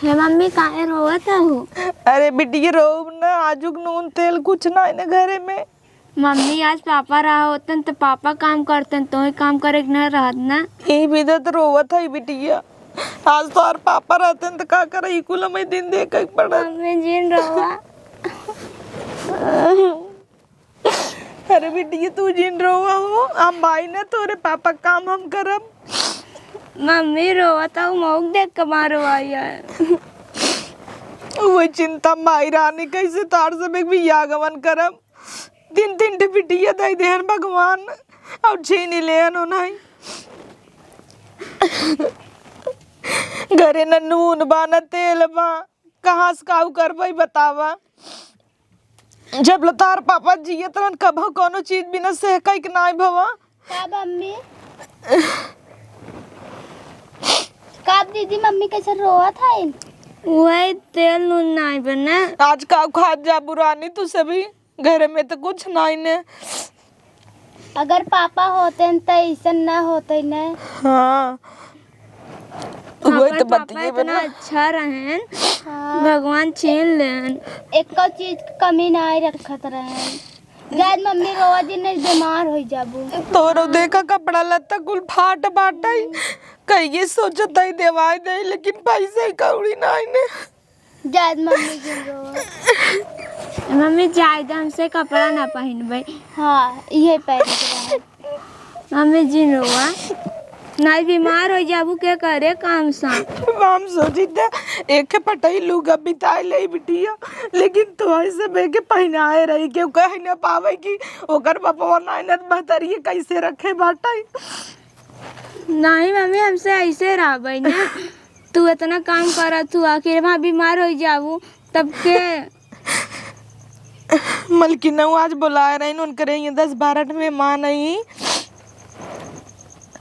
हे mummy काहे रोवत हो? अरे बिटिया रो ना, आजुक नून तेल कुछ ना है घरे में। मम्मी आज पापा रहा होतन तो पापा काम करतन, तो ही काम करे न रहत ना। यही भी तो रोवत है बिटिया, आज तो और पापा रहते तो का करे, कुल में दिन देख के पड़ा। मम्मी जिन रोवा। अरे बिटिया तू जिन रोवा हो, हम भाई ने तोरे पापा काम हम करब। मम्मी रोवत हूँ मौक देख के मारो आई है। वही चिंता माई रानी कैसे तार से भी आगमन करब। दिन दिन बिटिया दई देहन भगवान और छीन ले नहीं। घरे न नून बा न तेल बा, कहाँ से काऊ करबई बतावा। जब लतार पापा जियत रहन कभो कोनो चीज बिना से कई के नाई भवा। का मम्मी? का दीदी मम्मी कैसे रोवत है? वही तेल नून नहीं बना। आज का खा जा बुरानी तू सभी, घर में तो कुछ नहीं ने। अगर पापा होते तो ऐसा ना होते न। हाँ वही तो बताइए इतना अच्छा रहन। हाँ। भगवान छीन लेन, एक चीज कमी नहीं रखत रहन। गाय मम्मी रोवा दिन बीमार हो जाबू। तोरो देखा कपड़ा लत्ता कुल फाट बाटई, कई सोचत है देवाई दे, लेकिन पैसे कौड़ी नहीं ने। जायद मम्मी जिन रोवा। मम्मी जायद हमसे कपड़ा ना पहनबे। हाँ ये पहन। मम्मी जिन रोवा, नहीं बीमार हो जाबू के करे काम सा। हम सोची थे एक पटाई लूगा बिताए ले बिटिया, लेकिन तो ऐसे बेके पहनाए रही के कह न पावे कि ओकर बापा नाइनत बहतरिए कैसे रखे बाटाई। नहीं मम्मी हमसे ऐसे रहबे ना। तू इतना काम करत तू आखिर वहाँ बीमार हो जाबू तब के। मलकिन आज बुलाए रहे उनके ये 10-12 मेहमान आई।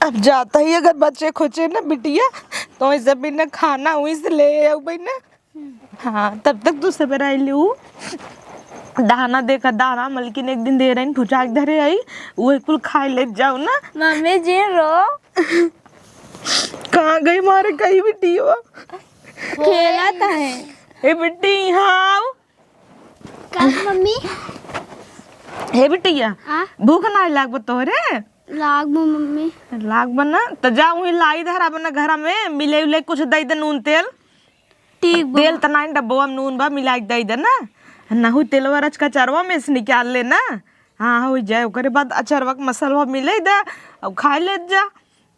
अब जाता ही अगर बच्चे खोचे ना बिटिया तो ऐसे भी ना खाना हुई से ले आओ भाई ना। हाँ तब तक तू सब रह लू। दाना देखा दाना मलकिन एक दिन दे रही भुजा धरे आई, वो कुल खाए ले जाओ ना। मम्मी जी रो कहाँ गई मारे कहीं बिटिया? खेलत है। हे बिटी हाँ का मम्मी? हे बिटिया भूख ना लाग तोरे? लाग मम्मी लाग बना तो जा वही लाई धरा बना घर में मिले उले कुछ दे दे नून तेल। ठीक तेल तो नहीं डब्बा में नून बा मिला दे दे ना, ना हुई तेलवा रच का चरवा में से निकाल ले ना। हाँ हो जाए ओकरे बाद अचरवा का मसाला मिले दे और खा ले जा।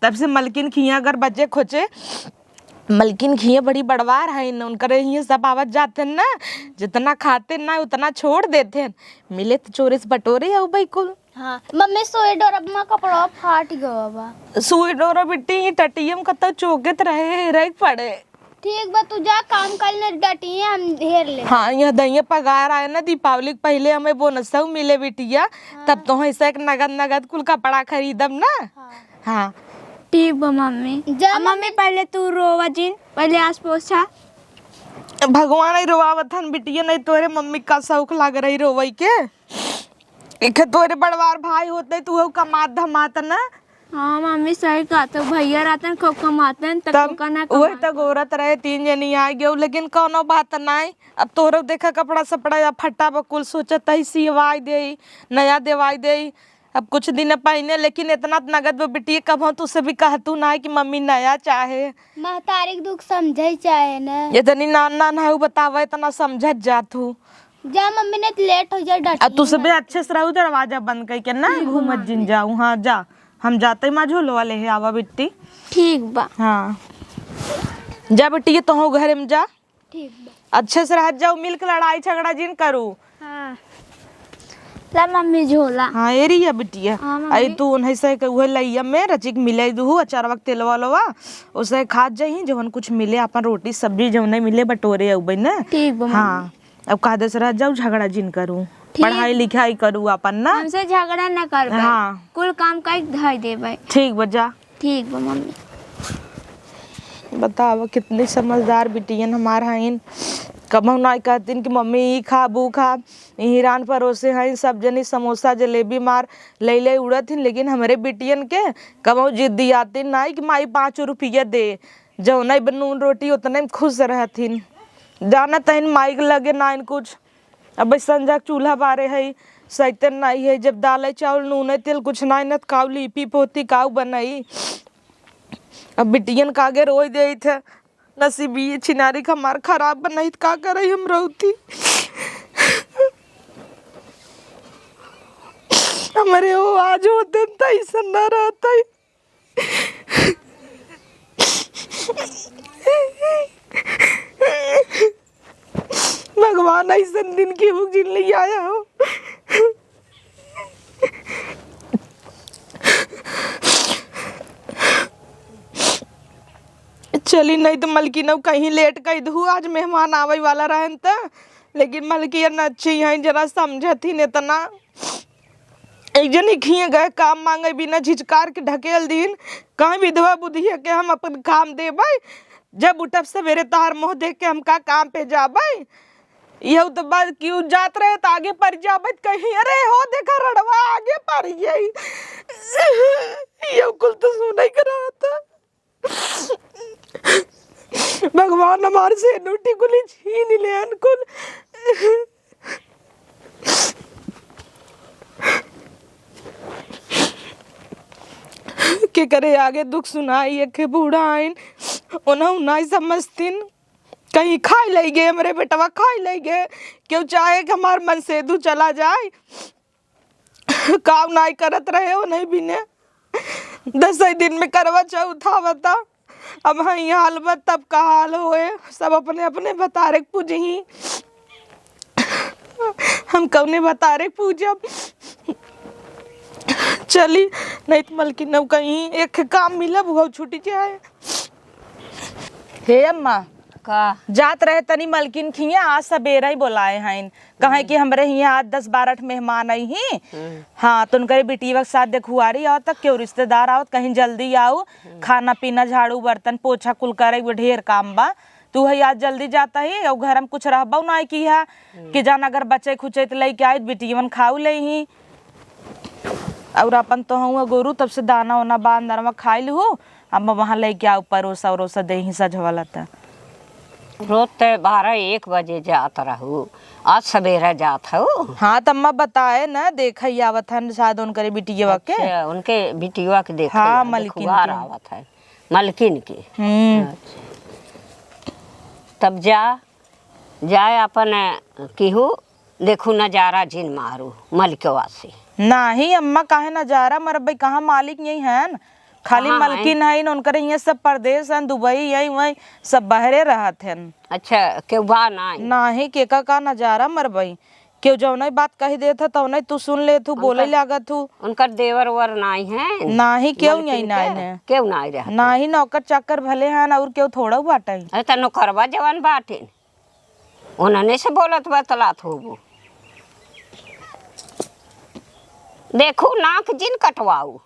तब से मलकिन खिया अगर बच्चे खोचे, मलकिन खिया बड़ी बड़वार है न, उनकर ये सब आवत जाते ना, जितना खाते ना उतना छोड़ देते हैं। मिले तो चोरी से बटोरे हो भाई कुल। हाँ मम्मी सुई डोरा में कपड़ा फाट गया बा। सुई डोरा बिट्टी टटियम कत चौकत रहे पड़े। ठीक बा तू जा काम कर ले, डटी हम ढेर ले। हाँ यह दहिया पगार आए ना दीपावली के पहले हमें बोनस मिले बिटिया। हाँ। तब तो ऐसा एक नगद कुल कपड़ा खरीदम ना। हाँ ठीक बा मम्मी। जा मम्मी पहले तू रोवा जिन, पहले आस पोछा। भगवान ही रोवावत हन बिटिया, नहीं तोरे मम्मी का शौक लाग रही रोवई के। एक तोरे बड़वार भाई होते तू कमात धमात ना। हाँ मम्मी सही कहा, तो भैया रहते खूब कमाते तब वही तो गोरत रहे 3 जनी आ गए, लेकिन कोनो बात नहीं। अब तोरो देखा कपड़ा सपड़ा या फटा बकुल सोचत ही सिवाई दे नया देवाई दे। अब कुछ दिन पहने लेकिन इतना नगद बिटिया कब तुझसे भी कहतू ना कि मम्मी नया चाहे। महतारी दुख समझे चाहे ना। इतनी नाना ना बतावा इतना समझत जातू। जा मम्मी ने लेट हो जाए डट। तू सब अच्छे से रहू, दरवाजा बंद करके ना घूमत जिन जाऊ। हाँ जा हम जाते ही माँ झोलो वाले है आवा बिट्टी। ठीक बा। हाँ जा बिट्टी तो हो घर में जा। ठीक बा। अच्छे से रह जाओ, मिल के लड़ाई झगड़ा जिन करू। हाँ ला मम्मी झोला। हाँ एरिया बिटिया आई तू उन्हें से उहे लइया में रचिक मिले दू अचार वक्त तेलवा लवा उसे खात जाही जवन कुछ मिले अपन रोटी सब्जी जवन नहीं मिले बटोरे अउबे ना। ठीक बा। हाँ अब कादे से रह जाओ, झगड़ा जिन करू, पढ़ाई लिखाई करू अपन ना। हमसे झगड़ा ना कर। हाँ कुल काम का धर देबे। ठीक बजा। ठीक बा मम्मी। बताओ कितनी समझदार बिटियन हमार हैं। कब ना कहतीन कि मम्मी ई खा बू खा, ईरान परोसे हैं सब जनी समोसा जलेबी मार ले उड़त हिन, लेकिन हमारे बिटियन के कब जिद्दी आती नहीं कि माई 5 रुपया दे। जो नहीं नून रोटी उतने में खुश रहथिन। जाना तहन माइक लगे ना कुछ। अब संजा चूल्हा बारे है सैतन नहीं है, जब दाल चावल नून तेल कुछ नहीं न काऊ लिपी पोती काऊ बनाई। अब बिटियन कागे रोई दे थे नसीबी छिनारी हमार खराब बनाई का करे हम रहती। हमारे वो आज होते ऐसा न रहता। भगवान ऐसा दिन की हुक जिन ले आया हो। चली नहीं तो मलकिन कहीं लेट कही दू, आज मेहमान आवे वाला रहन त, लेकिन मलकिन अच्छी है जरा समझती ने तना। एक जनी खिए गए काम मांगे बिना झिझकार के ढकेल दिन, कहीं विधवा बुद्धि है के हम अपन काम देबै, जब उठब सवेरे तहार मुँह देख के हम का काम पे जाबै। यह तो बात क्यों जात रहे तो आगे पर जाबै कहीं, अरे हो देखा रड़वा आगे पर गई। ये कुल तो सुना ही कर रहा था। भगवान हमारे से नूठी कुली छीन ले अनकुल। के करे आगे दुख सुनाई के बूढ़ा आइन उन्हें नहीं समझतीन। कहीं खाई ले गए मेरे बेटवा खाई ले गए, क्यों चाहे कि हमार मन से दू चला जाए। काम नहीं करत रहे हो नहीं बिने 10 दिन में करवा चौथा बता। अब हाँ ये हाल बत तब का हाल होए, सब अपने अपने बतारे पूजही। हम कौने बतारे पूजब। चली नहीं तो मलकिन नव कहीं एक काम मिला वो छुट्टी जाए। हे अम्मा का जात रहे तनी मलकिन खिया आज सवेरा ही बुलाए हैं, कहे कि हमरे यहाँ आज 10-12 मेहमान आई ही। हाँ तो उनके बिटिया के साथ देखुआरी आओ तक क्यों रिश्तेदार आओ, कहीं जल्दी आओ, खाना पीना झाड़ू बर्तन पोछा कुल करे वो ढेर काम बा। तू है आज जल्दी जाता ही और घर में कुछ रहबा ना की है कि जान अगर बचे खुचे तो लेके आए बिटियन खाऊ ले ही। और अपन तो हूँ गोरू तब से दाना वाना बांध दरवा खाई लू। अब वहाँ लेके आओ परोसा उरोसा दे ही सजवाला था। रोज 12-1 बजे जात रहू, आज सवेरा जात हो। हाँ तम्मा बताए ना देख आवत है शायद उनके बिटिया के। अच्छा, उनके बिटिया के देख हाँ मलकिन के आवत है मलकिन के। अच्छा। तब जाए अपन केहू देखू नजारा जिन मारू मलकवा से। नहीं अम्मा काहे नजारा मर भाई कहाँ मालिक यही है खाली मलकिन है उनकर यहाँ सब प्रदेश है दुबई यही वही सब बहरे रहत हैं। अच्छा क्यों बा नहीं के का नजारा मर भाई क्यों जो नहीं बात कही देता तो नहीं तू सुन ले तू बोले लागत तू। उनकर देवर वर नहीं है नहीं क्यों यही नहीं क्यों नहीं रहा नहीं नौकर चाकर भले हैं और क्यों थोड़ा बाटे। अरे तो नौकरवा जवान बाटे उन्होंने से बोलत बतलात हो। देखू नाक जिन कटवाऊ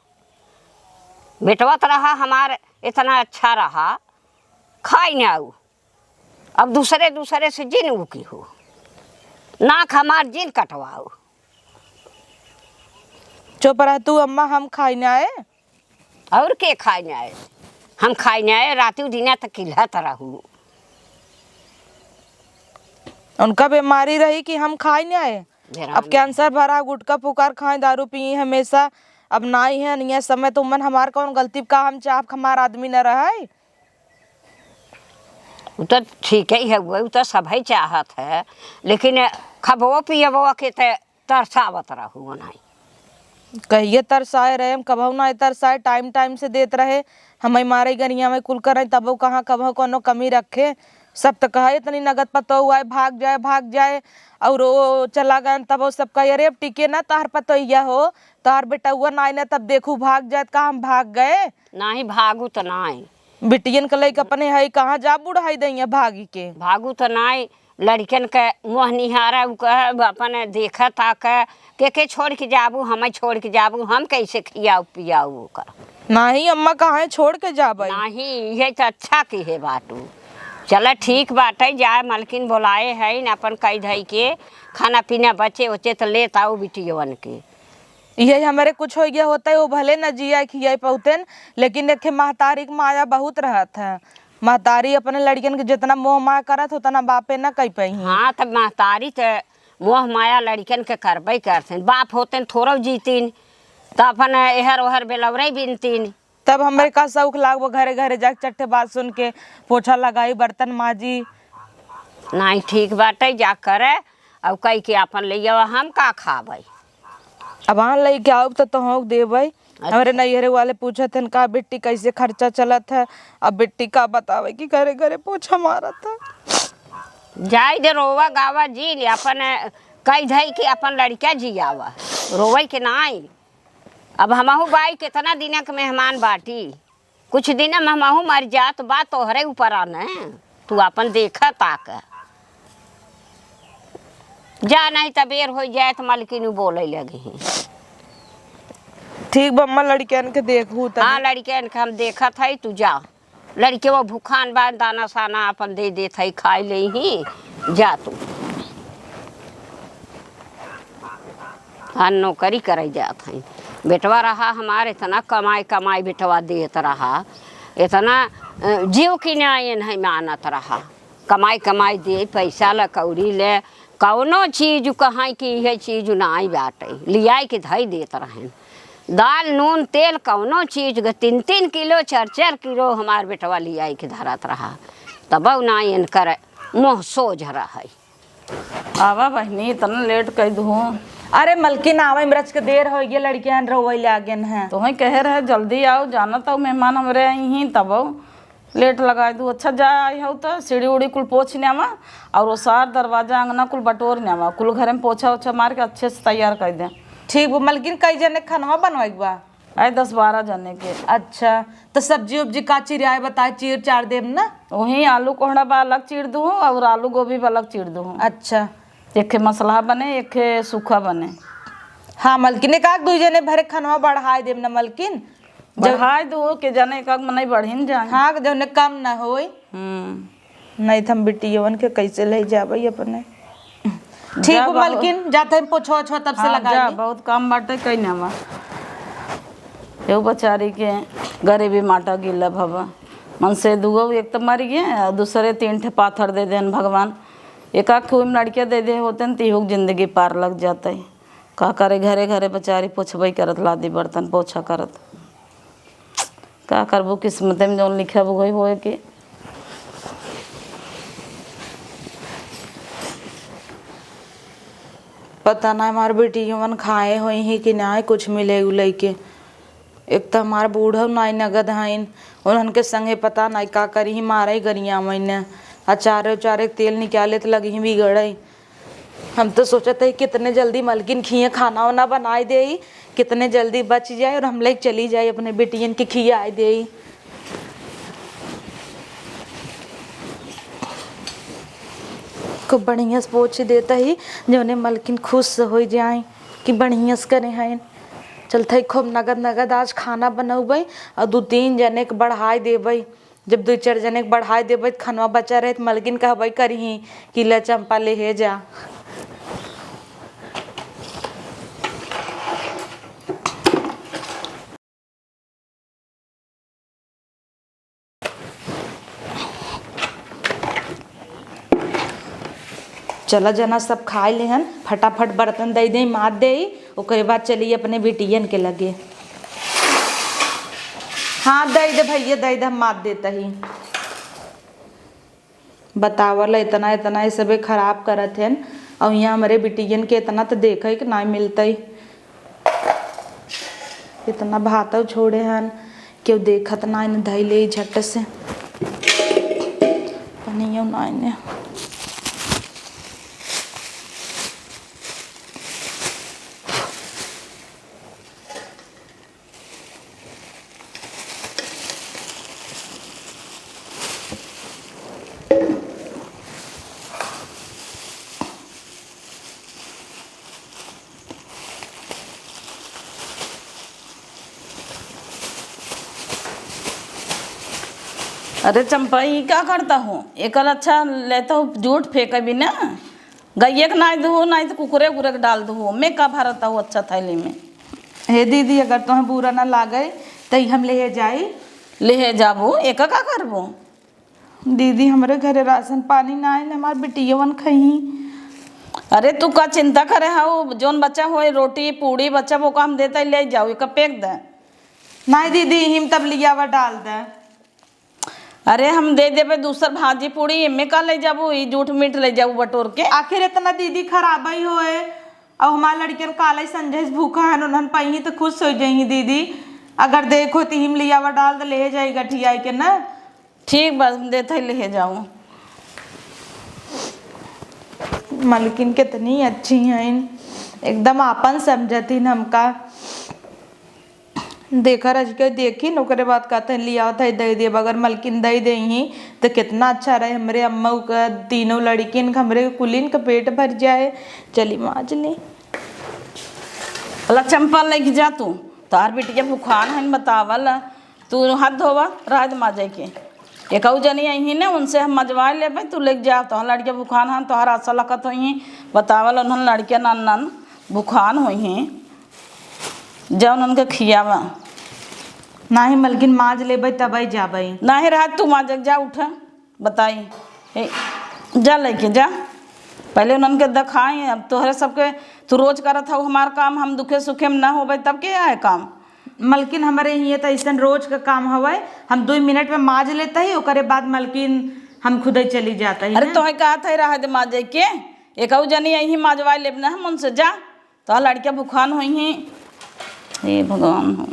बेटवत रहा हमार इतना अच्छा रहा खाई न आऊ, अब दूसरे से जिन उकी हो नाक हमार जिन कटवाऊ। चुप रह तू अम्मा हम खाई न आए और के खाई न आए, हम खाई न आए रातू दिन तक किल्हत रहू। उनका बीमारी रही कि हम खाई न आए। अब कैंसर भरा गुटका पुकार खाए दारू पी हमेशा अब ना ही है नहीं समय तो मन हमार कौन गलती का हम चाप हमार आदमी न रहा है। वो तो ठीक ही है वो तो सभी चाहत है, लेकिन खबो पियबो के तरसावत रहू नहीं। कहिए तरसाए रहे हम कबहू ना तरसाए टाइम से देते रहे हम मारे गरिया में कुल करें तब कहाँ कबहू कोनो कमी रखे। सब तो कहा इतनी नगद पतो हुआ है भाग जाए और वो चला गए तब वो सब कहे अरे अब टिके ना तार पतो यह हो तार बेटा हुआ ना ना तब देखू भाग जाए कहा हम भाग गए नहीं भागू तो नहीं बिटियन के लैके अपने है कहाँ जा बुढ़ाई दैया भागी के भागू तो नहीं लड़कन के मुँह निहारा अपन देखा ताक के छोड़ के जाबू हमें छोड़ के जाबू हम कैसे खियाऊ पियाऊ कर। नहीं अम्मा कहाँ छोड़ के जाबे नहीं ये तो अच्छा की है बाटू। चल ठीक बाटे जाए मलकिन बुलाए है न अपन कई धई के खाना पीना बचे उचे तो लेत आओ बिटियवन के। ये हमारे कुछ हो गया होता है वो भले न जिया खिया पौतेन लेकिन देखे महतारी माया बहुत रहत है महतारी अपने लड़कियन के जितना मोह माया करत उतना बापे ना कह पाई। हाँ तब महतारी तो मोह माया लड़कन के करबे करते, बाप होते थोड़ा जीतीन तो अपन एहर ओहर बेलवरे बिनतीन। तब हमारे का शौक लागो घरे घरे जाके चट्टे बात सुन के पोछा लगाई बर्तन माजी। नहीं ठीक बाटे जा करे अब कह के अपन ले हम का खाबे। अब वहाँ लेके आओ तो हम देवे। हमारे नैहरे वाले पूछत हन का बेटी कैसे खर्चा चलत है, अब बेटी का बतावे कि घरे घरे पोछा मारा था। जाई दे रोवा गावा जी ले अपन कई धई के अपन लड़का जियावा रोवे के नाई। अब हमहू बाई कितना दिन के मेहमान बाटी, कुछ दिन में हमहू मर जात बा तोहरे ऊपर आने तू अपन देखा ताक जा, नहीं तो बेर हो जाए तो मलकिन बोले लगी। ठीक बम्मा लड़कियन के देखू तब। हाँ लड़कियन के हम देखत है, तू जा लड़के वो भूखान बा दाना साना अपन दे देत है खाए ले ही जा तू। हाँ नौकरी करे जात है बेटवा रहा हमारे इतना कमाई कमाई बेटवा देत रहा, इतना जीव की न्याय नहीं मानत रहा, कमाई कमाई दे पैसा ल कौड़ी ले कौनो चीज कहाँ की है चीज नाई बाटे लियाई के धई देत रहें। दाल नून तेल कौनो चीज 3-3 किलो 4-4 किलो हमार बेटवा लियाई के धरत रहा, तब नाई इनकर मुँह सोझ रहा है। आवा बहनी इतना लेट कह दूँ। अरे मलकिन आवे मिर्च के देर हो गई, लड़कियां रोवे लागन है। तो वही कह रहे जल्दी आओ, जाना तो मेहमान हमारे आई ही तब लेट लगा दूँ। अच्छा जा आई हो तो सीढ़ी उड़ी कुल पोछ न्यावा और वो सार दरवाजा अंगना कुल बटोर न्यावा, कुल घर में पोछा ओछा मार के अच्छे से तैयार कर दें। ठीक वो मलकिन कई जने खाना बनवाई बा? आए 10-12 जने के। अच्छा तो सब्जी उब्जी का चिराए बताए चीर चार देम ना? वही आलू कोहड़ा बा अलग चीर दूँ और आलू गोभी भी अलग चीर दूँ। अच्छा एक मसला बने एक सूखा बने। हाँ मलकिन एक दू जने भरे खाना बढ़ाए देम ना मलकिन? बढ़ाए दो के जने एक नहीं बढ़िन जाए। हाँ जौने कम ना होई। नहीं तो हम बिटियवन के कैसे ले जाबई अपने। ठीक है मलकिन जाते हम पोछो ओछो तब से लगा जा, बहुत काम बाटे कई ना यो बेचारी के गरीबी माटा गिला भवा मन से दुगो एक तो मर गए दूसरे 3 ठे पाथर दे देन भगवान, एक खूब लड़के दे दे होते न तीहुक जिंदगी पार लग जाते। का करे घरे घरे बेचारी पोछबई करत लादी बर्तन पोछा करत, का करबू किस्मत में जो लिखा वही होए के। पता ना हमार बेटियवन खाए होई ही कि ना कुछ मिले उलई के। एक तो हमार बूढ़ा नाई नगद हाइन उन्हन के संगे पता नहीं का करी ही मारे गरिया मैंने अचारे उचारे तेल निकाले तो लगी ही बिगड़ई। हम तो सोचते ही कितने जल्दी मलकिन खिए खाना वाना बनाए दे, कितने जल्दी बच जाए और हम लोग चली जाए अपने बेटियन की खियाए दे। खूब बढ़िया से पोछ देता ही जो मलकिन खुश हो जाए कि बढ़िया से करे हैं। चलते खूब नगद नगद आज खाना बनौबै और 2-3 जने के बढ़ाए देबै। जब 2-4 जने के बढ़ाए देबै तो खाना बचा रहे तो मलकिन कहबै करही कि ले चंपा ले हे जा। चला जना सब खाए ले हन, फटाफट बर्तन दे दे मात दे, ओकरे बाद चलिए अपने बेटियन के लगे। हाँ दे दे भैया दे दे, हम मात देता ही। बतावल इतना इतना ये सबे खराब करत हैं और यहाँ हमारे बेटियन के इतना तो देखा ही कि ना मिलता ही। इतना भाता छोड़े हन क्यों देखत ना इन्हें धई ले झट से पनियो ना इन्हें। अरे चंपा ये क्या करता हूँ, एक अच्छा लेता हूँ झूठ फेंके भी ना, गैया के नाई दूँ नहीं तो कुकुरे उकुरे के डाल दूँ, मैं का भरता हूँ अच्छा थैली में। हे दीदी अगर तुम्हें बुरा ना लागे तो हम ले जाई। ले जाबू एक का करबू? दीदी हमारे घरे राशन पानी ना है, हमार बेटियवन खही। अरे तू का चिंता करे हाउ, जोन बच्चा हो रोटी पूड़ी बच्चा वो का हम देता ही ले जाओ, एक पैक दे। नहीं दीदी हिम तब लिया वा डाल दे। अरे हम दे देवे दूसर भाजी पूड़ी, एमे का ले जाबू, ई जूठ मीठ ले जाबू बटोर के। आखिर इतना दीदी खराब ही होए, अब हमार लड़कियन काले संजय भूखा है उन्हन पाई तो खुश हो जाई दीदी। अगर देखो तो हिम लिया वा डाल दे ले जाई गठिया के ना। ठीक बस देते ही ले जाऊँ। मलकिन कितनी अच्छी हैं, एकदम आपन समझती हमका। देखा रज के देखी नौकरे बात कहते लिया था दे दे, अगर मलकिन दे दे ही तो कितना अच्छा रहे। हमरे अम्मा का तीनों लड़किन हमरे कुलिन का पेट भर जाए। चली माज ली। अला चंपल लेके जा तू, तार बिटिया भूखान है बतावल, तू हाथ धोवा राज माजे के। एक जनी आई ने उनसे हम मजवा ले भाई, तू लेके जा। तो लड़कियाँ भूखान हैं तोहर आशा लखत हुई बतावल, उन्होंने लड़कियाँ नन नन भूखान हुई हैं, जा उनके खियावा। ना ही मलकिन माज ले तब ही जा। ना ही रात तू माजक जा, उठ बताई जा लेके जा। पहले उनके दिखाए, अब तोहरे सबके तू रोज करत हो हमार काम, हम दुखे सुखे में ना हो तब के आए काम। मलकिन हमारे ये तो ऐसा रोज का काम हवा, हम 2 मिनट में माज लेता ही, ओकरे बाद मलकिन हम खुद ही चली जाता है। अरे तो कहा था रहा दे माजे के, एक जनी यही माजवा ले ना हम उनसे जा। तो लड़कियाँ भूखान हुई हैं, हे भगवान हो।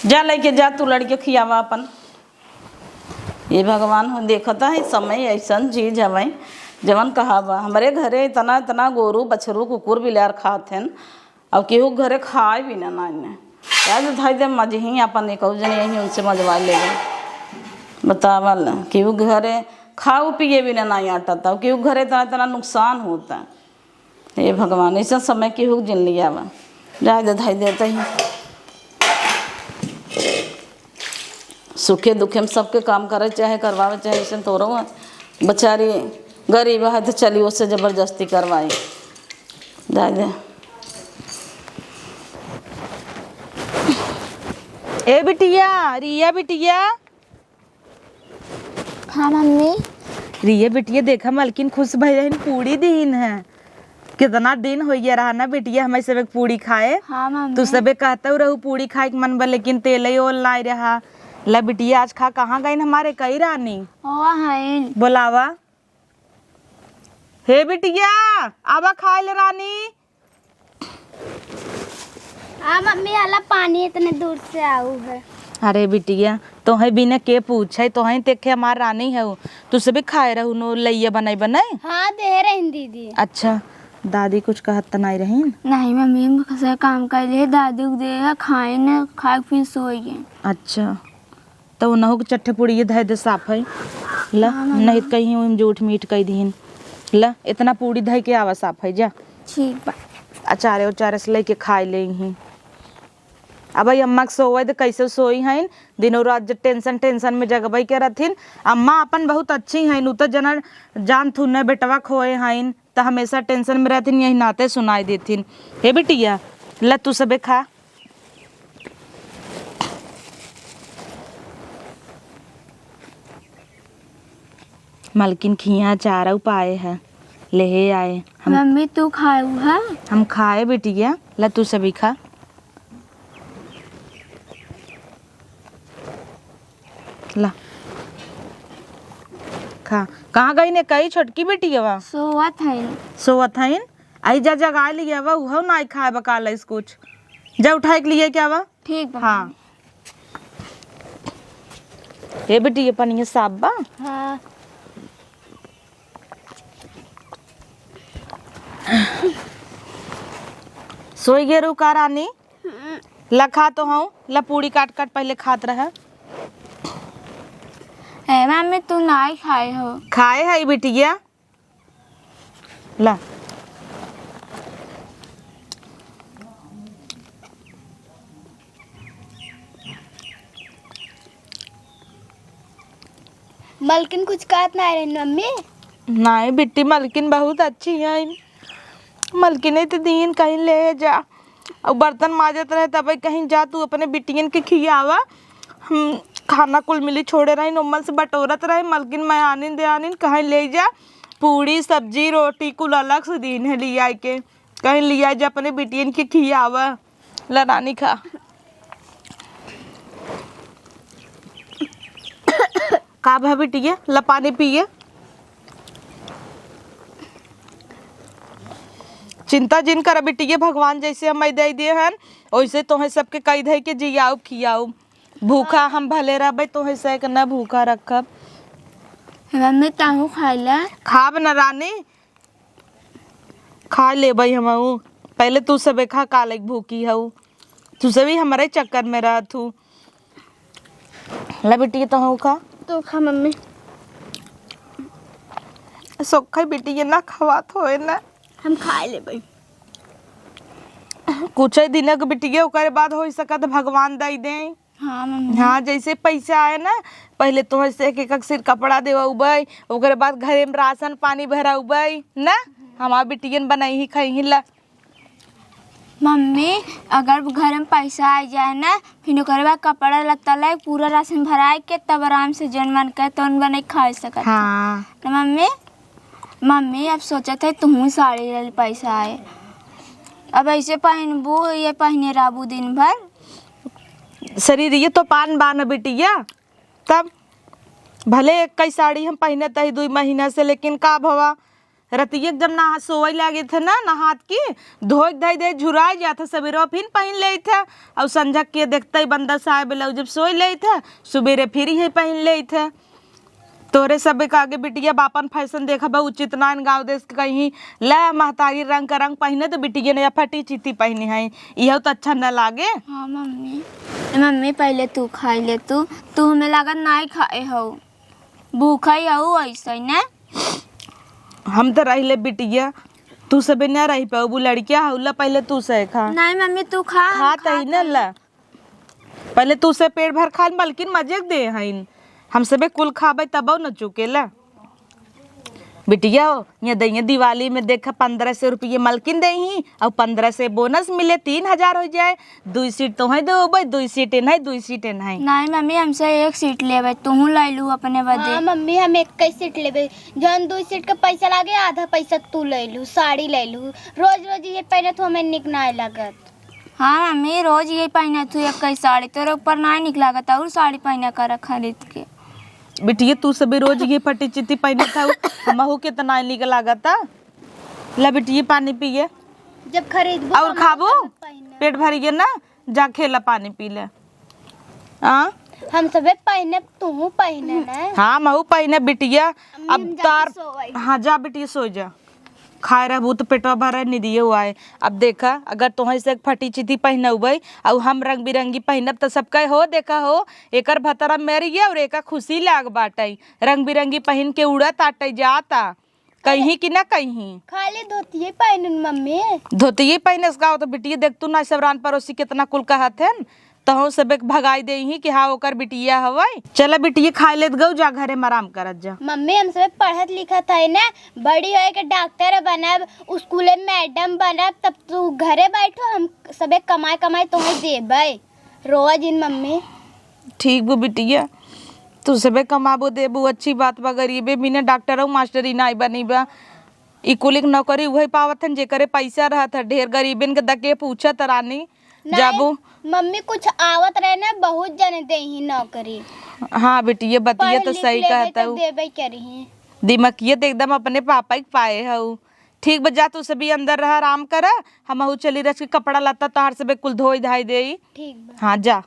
जा लेके जा तू लड़के खियावा अपन। ये भगवान हो देखता है समय ऐसा चीज हवा जवन कहावा। हमारे घरे इतना इतना गोरू बछरू कुकुर बिलार खाते हैं, अब केहू घरे खाए भी ना याद धाई दे मजे ही अपन एक जन यही उनसे मजवा ले बतावल। केहू घरे खाओ पिए भी ना आटा था, केहू घरे इतना इतना नुकसान होता। ये भगवान ऐसा समय केहू जिन लिया वा जा दे धाई देता ही। सुखे दुखे में सबके काम करे चाहे करवावे चाहे, ऐसे तो रहो बेचारी गरीब है तो चली उससे जबरदस्ती करवाई जा दे। ए बिटिया, रिया बिटिया। हाँ मम्मी। रिया बिटिया देखा मलकिन खुश भैया पूरी दिन है। कितना दिन हो गया रहा ना बिटिया हमें सब पूरी खाए। हाँ मम्मी। तू सबे कहते रहू पूरी खाए के मन बा, लेकिन तेल ही ओल लाई रहा। ला बिटिया आज खा कहाँ गई हमारे कई रानी बोलावा। हे बिटिया आवा खाए ले रानी। मम्मी आला पानी इतने दूर से आऊ है। अरे बिटिया तो है बिना के पूछे तो है देखे हमार रानी है। तू सबे खाए रहू नो लइया बनाई बनाई। हाँ दे रही दीदी। अच्छा दादी कुछ कहत तो नहीं रही? नहीं मम्मी हम कैसे काम कर ले, दादी को दे खाए न खा फिर सोई गए। अच्छा तो नहु के चट्टे पुड़ी धै दे साफ है ला। नहीं तो कहीं जूठ मीठ कही दीन ला, इतना पूड़ी धै के आवा साफ है जा। ठीक बा। अचारे उचारे से लेके खाए ले ही। अब अम्मा के सोए तो कैसे सोई हैं, दिनों रात टेंशन टेंशन में जगबई के रहथिन। अम्मा अपन बहुत अच्छी हैं, उ तो जना जान थू न बेटवा खोए हैं तो हमेशा टेंशन में रहथिन, यही नाते सुनाई देथिन। हे बिटिया ला तू सबे खा। मलकिन खिया चारा पाए है ले आए हम। मम्मी तू खाऊ है? हम खाए बिटिया ला तू सभी खा। ला खा। कहाँ गई ने कई छोटकी बेटी वा? सोवत है। सोवत है आई जा जगा लिया वा उहो ना खाए बकाल कुछ जा उठाए के लिए क्या वा। ठीक बा। हाँ ये बेटी ये पनिया साफ बा। हाँ सोई गे रू का रानी ला खा तो हूँ ला पूरी काट काट पहले खात रहा। मम्मी तू नहीं खाए हो? खाए है बिटिया ला। मलकिन कुछ कहत नहीं रही मम्मी? नहीं बेटी मलकिन बहुत अच्छी है। मलकिन तो दिन कहीं ले जा और बर्तन माजत रहे तब कहीं जा तू अपने बिटियन के खियावा। हम खाना कुल मिली छोड़े रही नोमल से बटोरत रहे मलकिन मैं आनिन दे आनिन कहीं ले जा पूड़ी सब्जी रोटी कुल अलग से दिन है लिया के कहीं लिया जा अपने बिटियन के खियावा लरानी खा। का भा बिटिया ला पानी पिए। चिंता जिन कर बिटिया भगवान जैसे हम दे दिए हैं वैसे तोहे सबके कई दे के जियाऊ खियाऊ भूखा हम भले रहे तोहे से न भूखा रखब। मम्मी ताहू खाइला खाब न रानी खा ले भाई हम पहले तू सब खा काले भूखी हऊ तू सभी हमारे चक्कर में रह तू ला बिटिया तो खा तो खा मम्मी सोखा बिटिया ना खवात होए ना हम खा ले भाई कुछ ही दिन के बिटिया ओकरे बाद हो सकत भगवान दई दे। हाँ मम्मी हाँ जैसे पैसा आए ना पहले तो से एक सिर कपड़ा देवई ओकरे बाद घरे में राशन पानी भराउबई ना हमार बिटियन बनाई ही खाई ला। मम्मी अगर घर में पैसा आ जाए ना फिर ओकरे बाद कपड़ा लत्ता लाए पूरा राशन भराए के तब आराम से जन मन के तो बना खा सकत। हाँ तो मम्मी अब सोचा था तुम साड़ी ले पैसा आए अब ऐसे पहनबू ये पहने रहबू दिन भर शरीर ये तो पान बान बिटिया तब भले एक कई साड़ी हम पहने तही 2 महीना से लेकिन का भवा रतिया जब नहा सोवई लागे थे ना नहात की धोई धाई दे झुरा जाता सवेरे फिर पहन ले थे और संझा के देखते ही बंदा साहब लो जब सोई ले थे सुबेरे फिर ही पहन ले थे तोरे सब के आगे बिटिया बापन फैशन देखा बा उचित ना गाँव देश के कहीं ला महतारी रंग का रंग पहने तो बिटिया ने फटी चिती पहनी है यह तो अच्छा न लागे। हाँ मम्मी पहले तू खाई ले तू हमें लागत नहीं खाए हो भूखा ही हो ऐसा ना हम तो रह ले बिटिया तू सब न रह पाऊ लड़किया हौला पहले तू से खा। नहीं मम्मी तू खा ही न ला पहले तू से पेट भर खा मलकिन मजे दे हईन हम सबे कुल खाबे तब न चुकेला बिटिया ये दही दिवाली में देखा 1500 रुपये मलकिन दे ही और 15 से बोनस मिले 3000 हो जाए 2 सीट तो है दो 2 सीट नहीं 2 सीट नहीं। नहीं मम्मी हमसे 1 सीट लेबे तू ले लू अपने बदे। हाँ मम्मी हम 1 सीट लेबे जौन 2 सीट का पैसा लागे आधा पैसा तू ले लू साड़ी ले लू रोज रोज ये पहने तो हमें निक ना लागत। हाँ मम्मी रोज ये पहने तू 1 साड़ी तेरे ऊपर नहीं निक लागत और साड़ी पहने कर खरीद के बिटिया तू सभी रोज ये फटी चित्ती पहने था हमहू के तना निक लागता ला बिटिया पानी पिए जब खरीद और खाबो पेट भर गया ना जा खेला पानी पी ले। हाँ हम सबे पहने तू पहने ना। हाँ महू पहने बिटिया अब तार सोवई। हाँ जा बिटिया सो जा खाए रहबू तो पेटवा भरा नहीं दिए हुआ है। अब देखा अगर तुम्हें से फटी चिती पहनबई और हम रंग बिरंगी पहनब तो सबका हो देखा हो एकर भतरा मेरी गया और एका खुशी लाग बाटई रंग बिरंगी पहन के उड़त आटई जाता कहीं कि ना कहीं खाली धोती पहन मम्मी धोती पहने का तो बिटिया देख तू ना सब रान पड़ोसी कितना कुल कहत है तहु सब भगाई दे ही कि हाँ ओकर बिटिया हवई चला बिटिया खाए लेत गऊ जा घरे में आराम करत जा। मम्मी हम सब पढ़त लिखत है ना बड़ी होए के डॉक्टर बनब स्कूल में मैडम बनब तब तू घरे बैठो हम सबे कमाए कमाए तुम्हें देबै रोज इन मम्मी। ठीक बो बिटिया तू सबे कमाबो देबू अच्छी बात बा गरीबे बिना डॉक्टर और मास्टरी नहीं बनी बा ई कुलिक नौकरी वही पावत हन जेकरे पैसा रहत ढेर गरीबन के दके पूछत रानी जाबू मम्मी कुछ आवत रहे ना बहुत जने दे ही नौकरी। हाँ बिटिया बतिया तो सही कहता हूँ देबै करी दिमकिया तो एकदम अपने पापा के पाए हूँ। ठीक बजा तू सभी अंदर रह आराम कर हम चली रच के कपड़ा लत्ता तोहार सबे कुल धोई धाई दे। ठीक बा। हाँ जा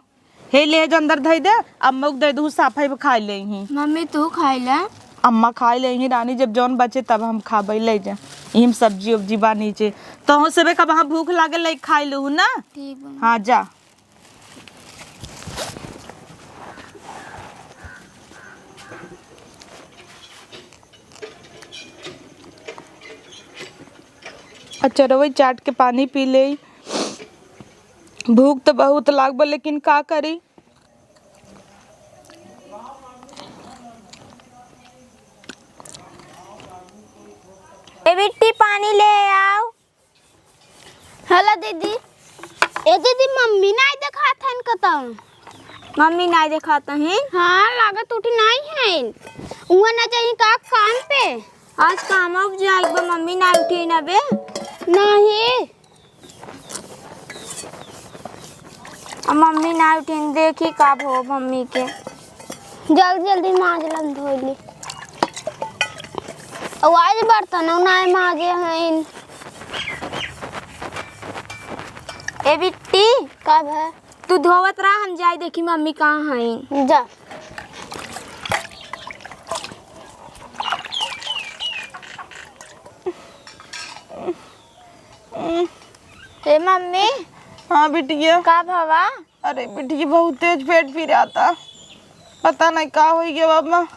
हे ले जो अंदर धई दे अम्मा दे दू साफाई में खा ले ही मम्मी तू खाई ला अम्मा खाए ले ही रानी जब जौन बचे तब हम खाबे ले जा इम सब्जी उब्जी बा नीचे तो सबे कब हम भूख लागे ले खाई लू ना। ठीक बा। हाँ जा अच्छा रवई चाट के पानी पी ले भूख तो बहुत लागबो लेकिन का करी। ए बिट्टी पानी ले आओ। हेलो दीदी ए दीदी मम्मी नहीं देखा था इनका तो मम्मी नहीं दिखाता है। हाँ लागत उठी नहीं है उहाँ ना चाहिए का काम पे। आज काम अब जाएगा मम्मी ना उठी ना बे। नहीं अब मम्मी ना उठी देखी कब हो मम्मी के। जल्दी जल्दी माज लम धोली आवाज बर्तन नहीं माजे हैं। ए बिट्टी कब है तू धोवत रहा हम जाए देखी मम्मी कहाँ है। जा ए मम्मी हाँ बिटिया। कब हवा। अरे बिटिया बहुत तेज पेट पी रहा था, पता नहीं का हो गया बाबा।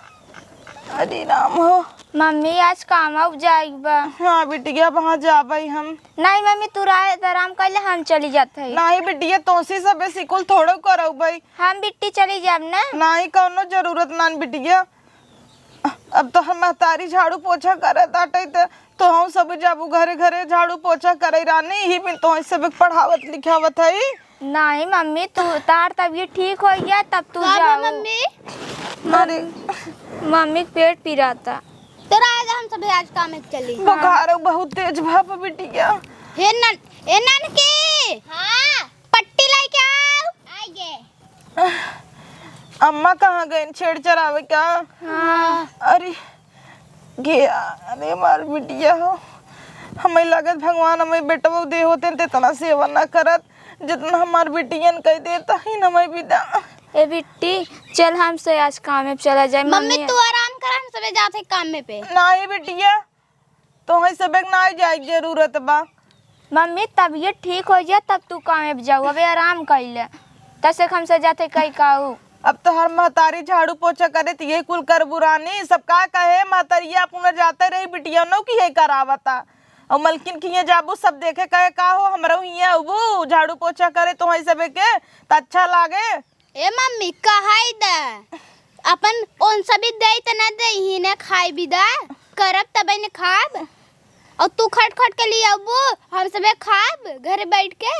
अरे राम हो। मम्मी आज काम अब जाएगा। हाँ बिटिया वहाँ जा भाई हम। नहीं मम्मी तू आराम कर ले हम चली जाते है। नहीं बिटिया तोसी सबे सिकुल थोड़ो करो भाई। हम बिट्टी चली जाब ना। नहीं कौनो जरूरत ना बिटिया। अब तो हम महतारी झाड़ू पोछा करे ताटे तो हम सब जाबू घरे घरे झाड़ू पोछा करे रानी ही बिन तो सब पढ़ावत लिखावत है। नहीं मम्मी तू तार तबीयत ठीक हो गया तब तू जा। अरे मम्मी पेट पी रहा था। तेरा आएगा हम सब आज काम में चली। बुखार बहुत तेज भाप बिटिया। हे नन के हाँ पट्टी लेके आओ। आइए अम्मा कहाँ गए छेड़ चरावे क्या। हाँ। अरे गया। अरे मार बिटिया हो हमें लागत भगवान हमें बेटा दे होते इतना सेवा ना करत जितना हमार बिटियन कह देता ही न मैं विदा। ए बिट्टी चल हमसे आज काम में चला जाए। मम्मी तू आराम कर हम सबे जाते काम में पे। नहीं बिटिया तो है सबे ना जाए जरूरत बा। मम्मी तबीयत ठीक हो जाए तब तू काम में जाओ अबे आराम कर ले तसे हमसे जाते कहीं काऊ। अब तो हर महतारी झाड़ू पोछा करे तो यही कुल कर बुरानी सब का कहे महतारिया अपना जाते रही बिटिया नो की यही करावता और मलकिन की जाबू सब देखे कहे का हो हमरा हिया उबू झाड़ू पोछा करे तो है सबे के तो अच्छा लागे। ए मम्मी कहाई दा अपन ओन सभी दे त ना दे ही ने खाई भी दा करब तबे ने खाब और तू खट खट के लिए अबू हम सबे खाब घरे बैठ के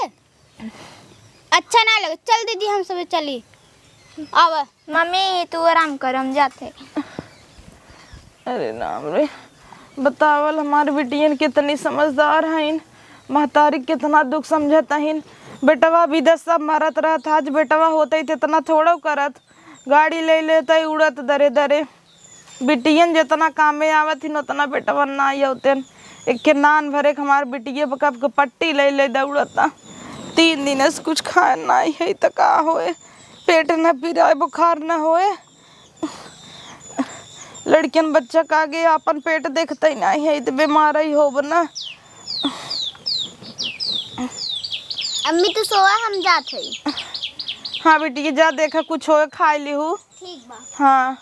अच्छा ना लगे। चल दीदी हम सबे चली आव। मम्मी तू आराम कर हम जाते। अरे नाम रे बतावल हमारे बिटियन कितनी समझदार हैं महतारी कितना दुख समझता हैं। बेटवा विदेश सब मरत रहत आज बेटवा होते ही इतना थोड़ा करत गाड़ी ले लेते उड़त दरे दरे बिटियन जितना काम में आवत हिन उतना बेटवा ना होते एक के नान भरे हमारे बिटिया कब के पट्टी ले ले दौड़ता 3 दिन से कुछ खाए ना है तो का होए पेट न पिराए बुखार न होए। लड़कियन बच्चा का आगे अपन पेट देखते ही नहीं है तो बीमार ही हो ना। अम्मी तो सोआ हम जात हई। हाँ बेटी जा देखा कुछ हो खाई ली हूँ। ठीक बा। हाँ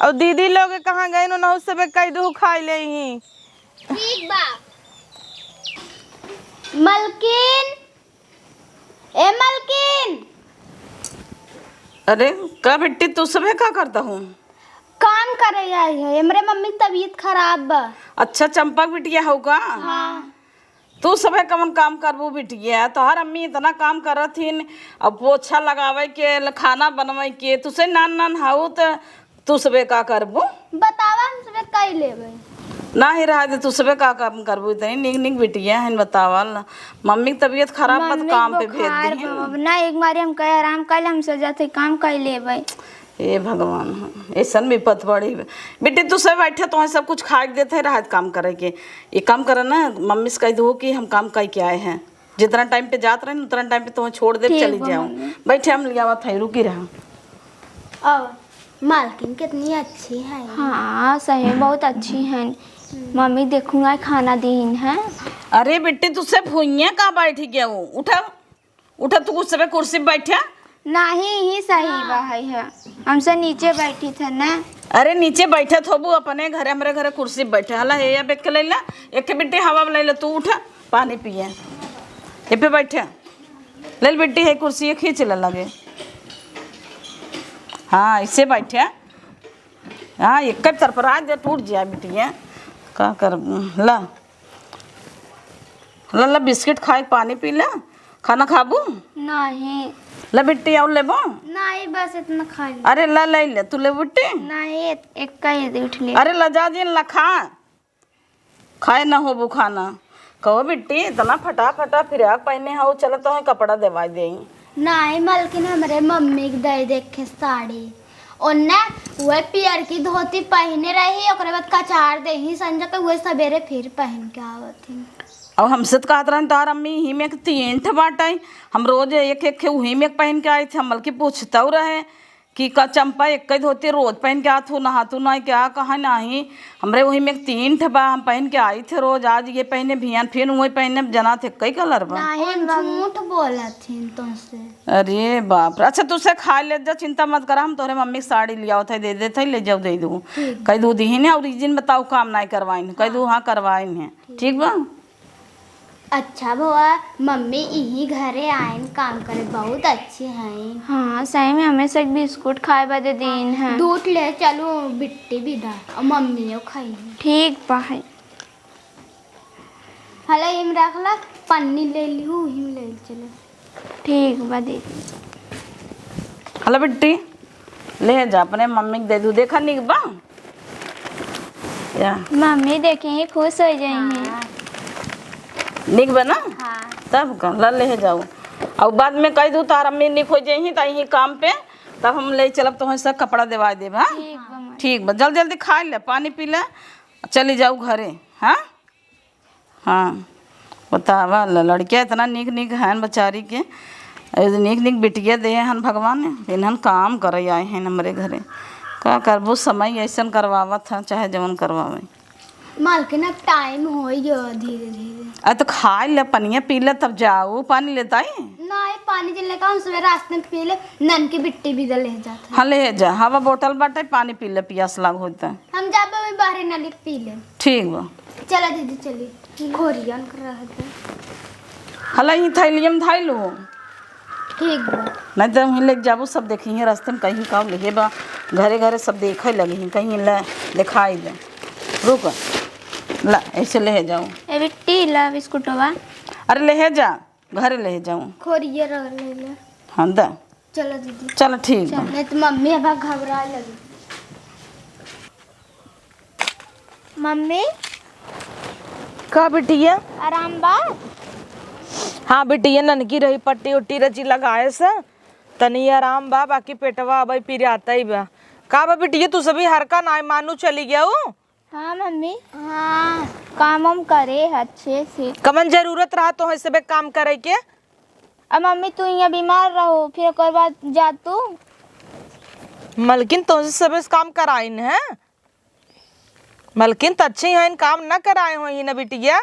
और दीदी लोग कहाँ गए ना सब कह दू खाई ले ही। ठीक बा। मलकिन ए मलकिन। अरे का बेटी तू सब क्या करता हूँ। काम करे आई है हमरे मम्मी की तबीयत खराब बा। अच्छा चंपक बिटिया होगा। हाँ तू सब कमन काम करबू बिटिया तोहर अम्मी इतना काम करत हिन अब पोछा लगावे के खाना बनवाए के तुसे नान नान हाउ तो तू सब का करबू बतावा हम सबे कई लेबे ना ही रहा दे तू सब का काम करबू इतनी निक निक बिटिया हन बतावल मम्मी की तबीयत खराब मत काम पे भेज दी ना एक बार हम कहे आराम कर हमसे जाते काम कर लेबै। ए भगवान ऐसा विपत बड़ी बेटी तू सब बैठे तो सब कुछ खा के देते राहत काम करे के ये काम करे ना मम्मी से कह दो कि हम काम कह के आए हैं जितना टाइम पे जात रहे उतना टाइम पे तुम्हें छोड़ दे चली जाओ बैठे हम लिया था रुकी रहा। और मालकिन कितनी अच्छी है। हाँ सही बहुत अच्छी हैं मम्मी देखूंगा खाना दीन है। अरे बेटी तुझसे भूइया कहाँ बैठी गया वो उठा उठा तू कुछ सब कुर्सी पे बैठा नहीं ही सही बात है हमसे नीचे बैठी थे ना। अरे नीचे बैठे थोबू अपने घरे हमारे घरे कुर्सी पे बैठे हला हे या बैठ के ले ला एक के बेटी हवा में ले ले तू उठा पानी पिए ये पे बैठे ले बेटी है कुर्सी खींच ले लगे। हाँ इससे बैठे हाँ एक तरफ दे टूट जाए बेटिया का कर ला ला ला बिस्किट खाए पानी पी ला खाना खाबू? नहीं ले बिट्टी और लेबो? नहीं बस इतना खा ली। अरे ला ले ले तू ले बिट्टी। नहीं एक का ही उठ ले। अरे लजा जी ला खा, खाए ना हो वो खाना। कहो बिट्टी इतना फटा फिराक पहने हो, चलो तो कपड़ा देवा दे। नहीं मलकिन हमरे मम्मी के दे देख के साड़ी ओन्ने वह पियर की धोती पहने रही, ओकरे बाद कचार दे ही संजय के वह सवेरे फिर पहन के आवती। अब हमसे तो कहत रहन तार अम्मी ही में 3 बाटाई, हम रोज एक एक वही में पहन के आए थे। हम बल्कि पूछता रहे कि का चंपा एक ही धोती रोज पहन के आत हो, नहातू ना क्या कहा नहीं, हमरे वही में 3 बा हम पहन के आई थे रोज। आज ये पहने भियान फिर वही पहने जना थे कई कलर बा। नहीं झूठ बोला थी तुमसे। अरे बाप रे, अच्छा तुझसे खा ले जा, चिंता मत करा, हम तोहरे मम्मी की साड़ी लिया थे दे देते ले जाओ दे दूँ। कह दू दी ने और रीजन बताओ काम नहीं करवाइन, कह दू हाँ करवाइन है ठीक बा। अच्छा बुआ मम्मी यही घरे आयन काम करे बहुत अच्छे हैं। हाँ सही में हमें सब बिस्कुट खाए बदे दिन है। दूध ले चलो बिट्टी भी दा और मम्मी खाई। ठीक बा है। हला हिम रखला पन्नी ले लिहू हिम ले चलो। ठीक बा दीदी। हलो बिट्टी ले जा अपने मम्मी को दे दू, देखा निक बा या मम्मी देखेंगे खुश हो जाएंगे। निक बा ना? हाँ तब का ला ले जाओ और बाद में कह दू तार अम्मी निक हो जाही तही काम पे, तब हम ले चलब तो सब कपड़ा देवा देब। हाँ ठीक बा माँ। ठीक बा, जल्दी जल्दी खा ले पानी पी ले चली जाऊ घरे। हाँ हाँ बतावा लड़कियाँ इतना निक निक हैं बेचारी के, निक निक बिटिया दे हन भगवान ने, इन्हन काम कर आए हैं हमारे घरे। का करबू समय ऐसा करवावत है चाहे जवन करवावे। मालकिन अब टाइम हो गया धीरे धीरे। अरे तो खा ले पनिया पी ले तब जाओ, पानी लेता ही नहीं पानी जलने का हम सुबह रास्ते में पी ले, नन की बिट्टी भी ले जाता। हाँ ले जा, हवा बोतल बाटे पानी पी ले, पियास लाग होता है। हम जब भी बाहर नली पी ले। ठीक बा चला दीदी चली घोरियन कर रहा था। हला ही थैलिया में धाई लो, ठीक बा नहीं तो वहीं ले जाबू सब देखी रास्ते में कहीं का ले बा, घरे घरे सब देखे लगी कहीं ले दिखाई दे। रुक ला ऐसे ले जाऊँ। ए बिट्टी ला बिस्कुटवा। अरे ले जा घरे ले जाऊँ। खोरिए रह ले ले। हाँ दा चलो दीदी चलो ठीक बा। नहीं तो मम्मी अब घबरा लगी। मम्मी का बिटिया? आराम बा? हाँ बिटिया ननकी रही पट्टी उट्टी रची लगाए से तनी आराम बा, बाकी पेटवा अब फिर आता ही बा। का बा बिटिया तू सभी हर का नाय मानू चली गया हूँ? हाँ मम्मी। हाँ काम हम करे अच्छे से। कमन जरूरत रहा तो सबे काम करे के? अब मम्मी तू यहाँ बीमार रहो फिर ओकर बाद जा तू। मलकिन तो सबे काम कराइन है, मलकिन तो अच्छी है काम न कराए हो ही ना बिटिया।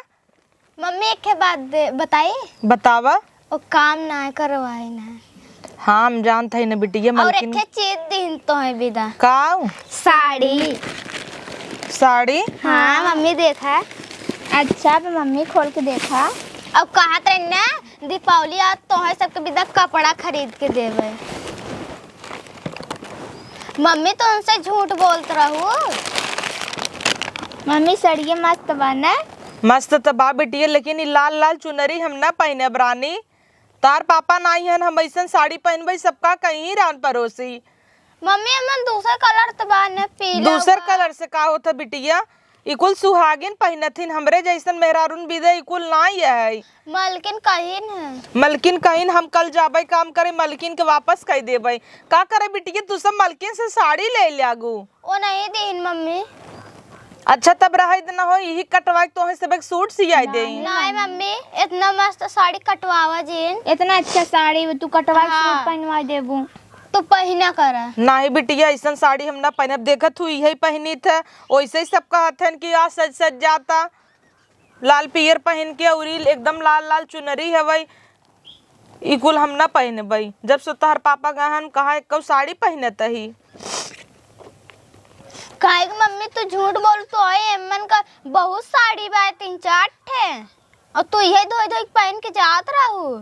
मम्मी एक के बात बताई बतावा। वो काम ना करवाए ना। हाँ हम जानते हैं ना बिटिया। और मलकिन एक चीज दिन तो है विदा का? साड़ी। साड़ी? हाँ मम्मी देखा। अच्छा तो मम्मी खोल के देखा। अब कहा था ना दीपावली आज तो है सबके विदा कपड़ा खरीद के देवे। मम्मी तो उनसे झूठ बोलते रहू। मम्मी सड़िए मस्त बना। मस्त तबा बिटिया, लेकिन लाल लाल चुनरी हम ना पहने बरानी। तार पापा नहीं हन हम ऐसा साड़ी पहनबे सबका कहीं रान परोसी। मम्मी हमन दूसरा कलर तो बाने पीला। दूसर कलर से का होता बिटिया? इकुल सुहागिन पहनथिन, हमरे जैसन मेहरारून विदे इकुल नहीं है। मलकिन कहीं है। मलकिन कहीं हम कल जाबे काम करे मलकिन के वापस कह देबे। का करे बिटिया तू सब मलकिन से साड़ी ले लागू? वो नहीं दीन मम्मी। अच्छा तब रहे ना हो यही कटवा के तोहे सब एक सूट सियाई दे। नहीं मम्मी इतना मस्त साड़ी कटवावा जीन। इतना अच्छा साड़ी तू कटवा के हाँ। सूट पहनवा देबू तो पहना करा। नहीं बिटिया ऐसा साड़ी हम ना पहनब, देखत हुई यही पहनी था वैसे ही सब कहत हन कि आज सज सज जाता। लाल पियर पहन के और एकदम लाल लाल चुनरी है वही इकुल हम ना पहनबे। जब से तोहर पापा गहन कहा एक साड़ी पहनत ही। काहे कि मम्मी तू झूठ बोल तो है एमन का बहुत साड़ी बा 3-4 ठे और तू यही धोई धोई पहन के जात रहू।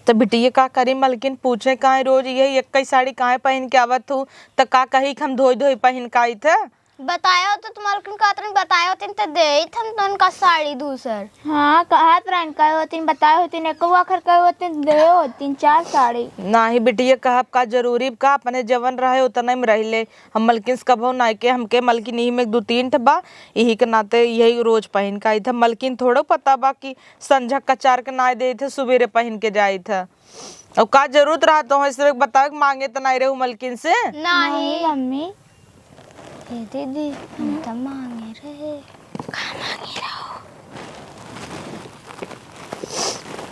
तो बिटिया का करी मलकिन पूछे काहे रोज यही एक ही साड़ी काहे पहन के आवत हूँ तो का कही हम धोई धोई पहन के आई थे। बताया तो तुम्हारे किन का तुम बताया होती तो दे हम तो उनका साड़ी दूसर। हाँ कहत रहन कहे होती बताए होती एको आखिर कहे होती दे होती 4 साड़ी। नाही बिटिया कहब का जरूरी का अपने जवन रहे उतना में रह ले। हम मलकिन से कबो नाई के हमके मलकिन यही में 2-3 बा यही के नाते यही रोज पहन के आई था। मलकिन थोड़ा पता बा कि संझा कचार के नाई दे थे सवेरे पहन के जाई था। और का जरूरत रहा तो ऐसे बताओ मांगे तो नहीं रहू मलकिन से। नहीं मम्मी ए दीदी हम तो मांगे रहे। का मांगी रहो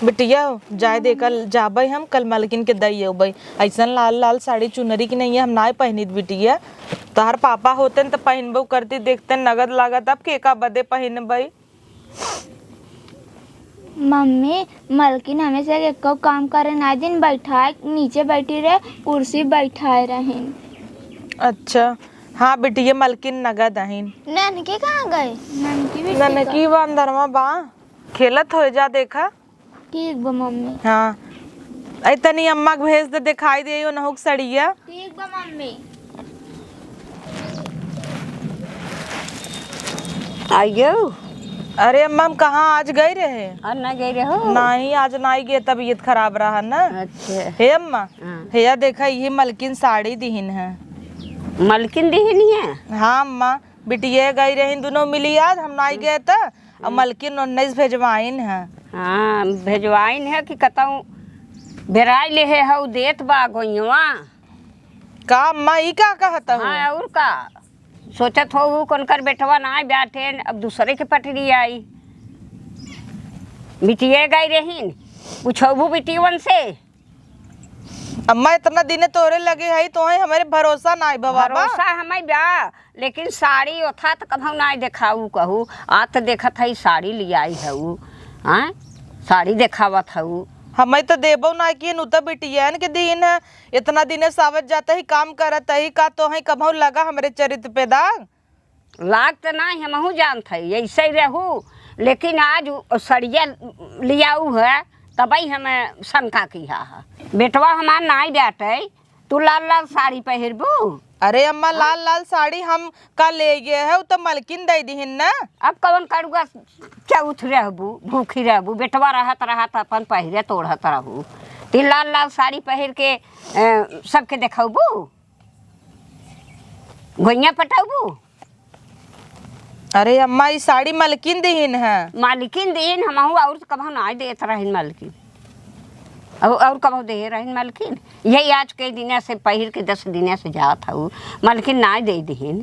बिटिया जाए दे कल जाबे हम कल मलकिन के दई अबे। ऐसा लाल लाल साड़ी चुनरी की नहीं है हम ना पहनित बिटिया। तोहर पापा होते न तो पहनबो करती देखते नगद लागत अब के का बदे पहनबे। मम्मी मलकिन हमेशा एको काम करे ना दिन बैठाए नीचे बैठी रहे कुर्सी बैठाए रहीन। अच्छा हाँ बिटिया मलकिन नगद अहिन। ननके कहाँ गए? ननकी बा अंदरवा बा खेलत हो जा देखा। ठीक बा मम्मी। हाँ तनी अम्मा के भेज दे दिखाई दे नहुक सड़िया। ठीक बा मम्मी। आइयो अरे अम्मा हम कहाँ आज गए रहे? और ना गई रहो? नहीं आज नहीं गए तबीयत खराब रहा ना। अच्छा हे अम्मा हाँ। हे देखा ये मलकिन साड़ी दिहिन है। मलकिन दीहनी है? हाँ अम्मा बिटिया गई रहीन दोनों मिली आज हम नहीं गए था और मलकिन 19 भेजवाइन है। हाँ भेजवाइन है कि कतऊ बेराई ले है हऊ देत बा गोइवा। का अम्मा ई का कहता हूँ? हाँ और का सोचत हो कौन कर बेटवा ना बैठे अब दूसरे के पटरी आई। बिटिया गई रहीन पूछबू बिटिवन से। अम्मा इतना दिन तोरे लगे है तो हमारे भरोसा नहीं बाबा। भरोसा हमें बा लेकिन साड़ी ओथा तो कभू ना दिखाऊ कहू आज तो देखत है साड़ी लियाई हऊ। हाँ साड़ी देखावत हऊ हमें तो देबो ना कि नु तो बिटिया के दिन है इतना दिन सावत जाता ही काम करत ही का तो है कभू लगा हमारे चरित्र पे दाग लाग तो नहीं हमहू जानत है ऐसे ही रहू लेकिन आज सड़िया लियाऊ है तबई हमें शंका किया है। बेटवा हमार नाई डाटे तू लाल लाल साड़ी पहरबू। अरे अम्मा लाल लाल साड़ी हम का ले गए है तो मलकिन दे दीहिन ना। अब कौन करूँगा चौथ रहबू भूखी रहबू बेटवा रहत रहत अपन पहिरे तोड़त रहू ती लाल लाल साड़ी पहर के सबके देखबू गोइया पटबू। अरे अम्मा ये साड़ी मलकिन दीहिन है। मालिकिन देन हमहू और कभू ना देत रहिन मालकिन और कभू दे रहिन मालकिन यही आज कई दिन से पहिर के 10 दिन से जात हूँ मालकिन ना दे दीन।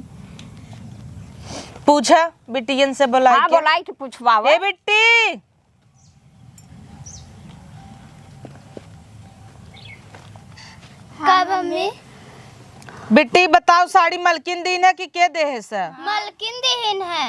पूछा बिटियन से बोलाई हाँ बोलाई कि पूछवाओ। ए बिट्टी का मम्मी? बिट्टी बताओ साड़ी मलकिन दीन है कि के दे है सर? मलकिन देहिन है।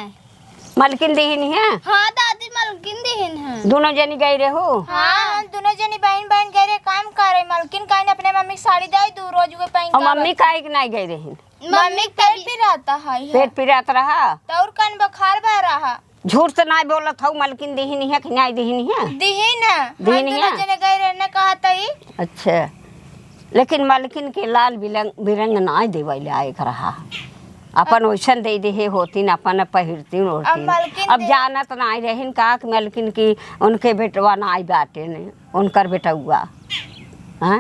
मालकिन देन है? हाँ दादी मलकिन देहिन है। दोनों जनी गई रहो? हाँ दोनों जनी बहन बहन कह रहे काम कर रहे मलकिन कहीं अपने मम्मी साड़ी दे दू रोज वो पहन और मम्मी काहे के नहीं गई रही? मम्मी पेट भी रहता है पेट पिरात रहा तो और कान बुखार बह रहा। झूठ तो नहीं बोलत हूँ मालकिन देहिन है कि नहीं देहिन है? दिहिन है दिहिन है? दोनों जने गए रहने कहा तई। अच्छा लेकिन मालकिन के लाल बिरंग ना देवले आए रहा अपन वैसन दे दे होतीन अपन पहिरती ओढ़तीन। अब जानत नहीं रहीन का कि मालकिन की उनके बेटवा ना बाटे ने उनकर बेटुआ हैं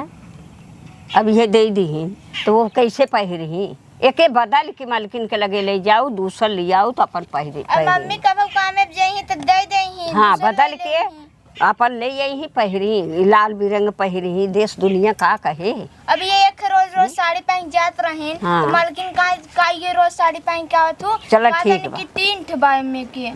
अब ये दे दीहिन तो वो कैसे पहिरही एके बदल के मालकिन के लगे ले जाओ दूसर ले आओ तो अपन पहिरे। मम्मी कब काम में जाइए तो दे देही। हाँ बदल के अपन ले यही पहिरी लाल बिरंग पहिरी देश दुनिया का कहे। अब ये एक रोज रोज साड़ी पहन जात रहें हाँ। तो मालकिन का ये रोज साड़ी पहन के आवत हो। चलो ठीक बा। कि 3 ठबाई में के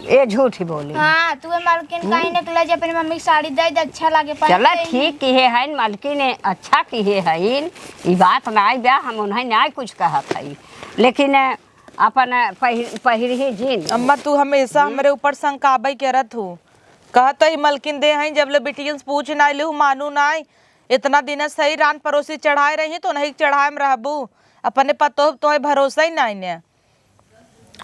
ये झूठ ही बोले। हाँ तू मालकिन कहीं निकला जे अपनी मम्मी की साड़ी दे दे अच्छा लागे चला ठीक की है मालकिन ने अच्छा की है ये बात ना बा हम उन्हें ना कुछ कहत है लेकिन अपन पहिर ही जीन। अम्मा तू हमेशा हमारे ऊपर शंकाबई करत हो कहता ही मलकिन दे हैं जब ले बिटियन से पूछ ना ले मानू ना इतना दिन सही रान परोसी चढ़ाए रही तो नहीं चढ़ाए में रहबू अपने पतो तो भरोसा ही नहीं ने।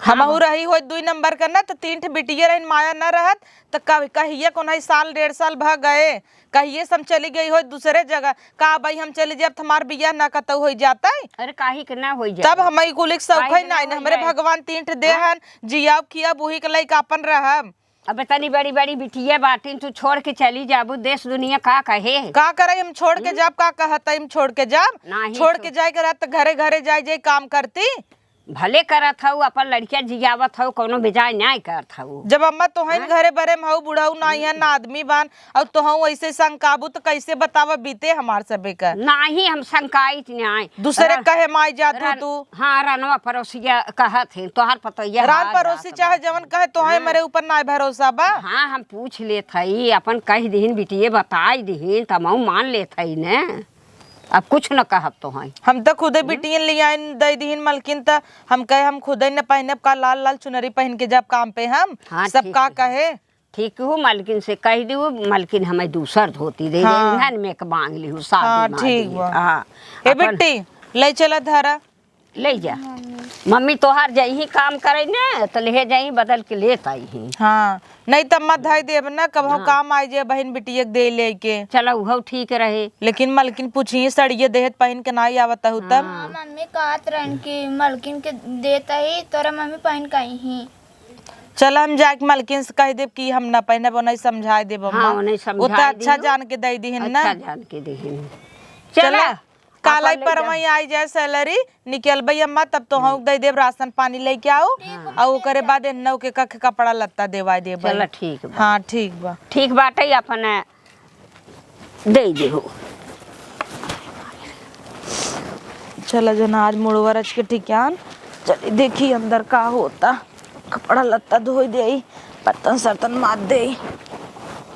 हमहू रही हो 2 नंबर का ना तो 3 ठे बिटिया रही माया न रहत तो कहिए कौन साल 1.5 साल भ गए कहिए हम चली गई हो दूसरे जगह का भाई हम चले जाब हमार बिया ना कतौ हो जाता अरे काहे के ना हो जाए तब हमारी कुलिक सौखै काहे ना नहीं हो हमरे जाए? भगवान 3 ठे देहन जियाब किया बुही के लइका अपन रहब। अब तनी बड़ी बड़ी बिटिया बाटिन तू छोड़ के चली जाबू देश दुनिया का कहे का करे हम छोड़ के जाब का कहता हम छोड़ के जाब नाही छोड़ के जाए के रहत घरे घरे जाए जाए काम करती भले करत हूँ अपन लड़किया जियावत हूँ कोनो बेजाय न्याय करत हूँ। जब अम्मा तोहन घरे बरे में हऊ बुढ़ऊ नाही है ना आदमी बान और तोहू ऐसे संकाबू तो कैसे बतावा बीते हमार सबे का नाही हम शंकाइत न्याय दूसरे कहे माई जातू तू हाँ रनवा पड़ोसिया कहत है तोहार पतोहिया रान पड़ोसी चाहे जवन कहे तोहे मेरे ऊपर ना भरोसा बा। हाँ हम पूछ लेत हई अपन कह दीहिन बिटिये बताई दीहिन तमऊ मान लेत हई ने अब कुछ न कहब तो हई हम तो खुदे बिटियन ले आइन दे दीहिन मलकिन त हम कहे हम खुदे न पहने का लाल लाल चुनरी पहन के जब काम पे हम हाँ, सब ठीक का है। कहे ठीक हूँ मलकिन से कह दू मलकिन हमें दूसर धोती दे हाँ। धन में के मांग ली हूँ हाँ शादी ठीक में बा हाँ ए अपन बिट्टी ले चला धारा ले जा मम्मी तोहार जही काम करे ने तो ले जाई बदल के लेत आई ही हाँ नहीं तब मत धाई देब ना कबहू काम आई जे बहन बिटिया दे ले के चलो उहो ठीक रहे। लेकिन मलकिन पूछी सड़िए देहत पहन के नहीं आवत हूँ तब मम्मी कहत रहन कि मलकिन के देता ही तोरा मम्मी पहन कहीं ही चल हम जाके मलकिन से कह देब कि हम ना पहने वो समझा देब हाँ, उन्हें समझा उतना अच्छा दियो। जान के दे दीहन ना अच्छा जान के देहिन चला कालाई अपन ले पर जा। वही आई जाए सैलरी निकल भाई अम्मा तब तो हम दे देब राशन पानी लेके आओ और ओकरे बाद नौ के कख कपड़ा लत्ता देवा देब चलो ठीक बा हाँ ठीक बा ठीक बाटे अपन दे देहो। चला जना आज मुड़वरज के ठिकान चली देखी अंदर का होता कपड़ा लत्ता धोई दे बर्तन सर्तन मार दे।